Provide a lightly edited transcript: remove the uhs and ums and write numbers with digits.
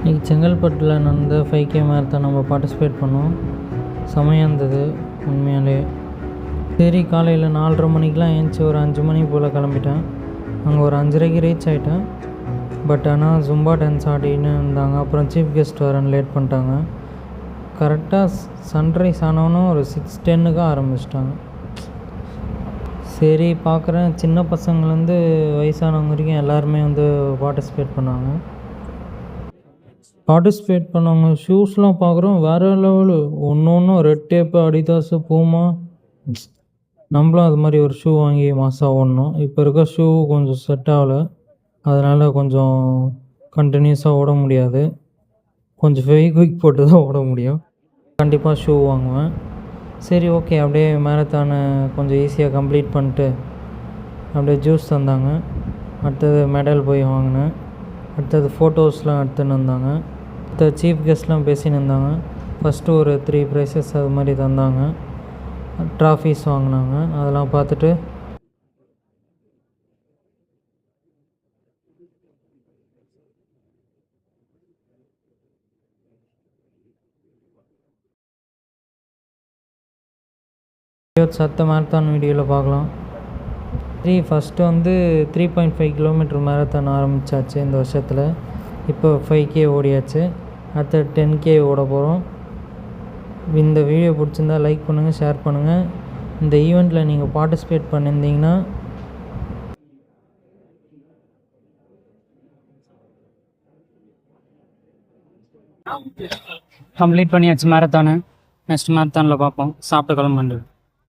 இன்றைக்கி செங்கல்பட்டில் நடந்த 5K மேரத்தான் நம்ம பார்ட்டிசிபேட் பண்ணோம். செமையாக இருந்தது உண்மையாலே. சரி, காலையில் 4:30 மணிக்கெலாம் ஏஞ்சி ஒரு 5 மணி போல் கிளம்பிட்டேன். அங்கே ஒரு 5:30க்கு ரீச் ஆகிட்டேன். பட் ஆனால் ஜும்பா டான்ஸ் ஆடின்னு இருந்தாங்க. அப்புறம் சீஃப் கெஸ்ட் வரேன்னு லேட் பண்ணிட்டாங்க. கரெக்டாக சன்ரைஸ் ஆனவனும் ஒரு 6:10க்கு ஆரம்பிச்சிட்டாங்க. சரி பார்க்குறேன், சின்ன பசங்கள்லேருந்து வயசானவங்க வரைக்கும் எல்லாருமே பார்ட்டிசிபேட் பண்ணாங்க. பார்ட்டிசிபேட் பண்ணவங்க ஷூஸ்லாம் பார்க்குறோம், வேறு லெவலு. ஒன்று ரெட் டேப்பு, அடிதாஸு, பூமா. நம்மளும் அது மாதிரி ஒரு ஷூ வாங்கி மாதம் ஓடணும். இப்போ இருக்க ஷூ கொஞ்சம் செட் ஆகலை, அதனால் கொஞ்சம் கண்டினியூஸாக ஓட முடியாது. கொஞ்சம் ஃபெவிக்விக் போட்டு தான் ஓட முடியும். கண்டிப்பாக ஷூ வாங்குவேன். சரி, ஓகே, அப்படியே மேரத்தானை கொஞ்சம் ஈஸியாக கம்ப்ளீட் பண்ணிட்டு அப்படியே ஜூஸ் தந்தாங்க. அடுத்தது மெடல் போய் வாங்கினேன். அடுத்தது ஃபோட்டோஸ்லாம் எடுத்துன்னு வந்தாங்க. அடுத்த சீஃப் கெஸ்ட்லாம் பேசின்னு இருந்தாங்க. ஃபஸ்ட்டு ஒரு 3 ப்ரைஸஸ் அது மாதிரி தந்தாங்க. ட்ராஃபீஸ் வாங்கினாங்க. அதெல்லாம் பார்த்துட்டு சத்த மேரத்தான் வீடியோவில் பார்க்கலாம். ஃபஸ்ட்டு 3.5 கிலோமீட்டர் மேரத்தான் ஆரம்பித்தாச்சு இந்த வருஷத்தில். இப்போ 5K ஓடியாச்சு. அடுத்து 10K ஓட போகிறோம். இந்த வீடியோ பிடிச்சிருந்தா லைக் பண்ணுங்கள், ஷேர் பண்ணுங்கள். இந்த ஈவெண்ட்டில் நீங்கள் பார்ட்டிசிபேட் பண்ணியிருந்தீங்கன்னா கம்ப்ளீட் பண்ணியாச்சு மேரத்தானு. நெக்ஸ்ட் மேரத்தானில் பார்ப்போம். சாப்பிட்டு கிளம்புண்டு.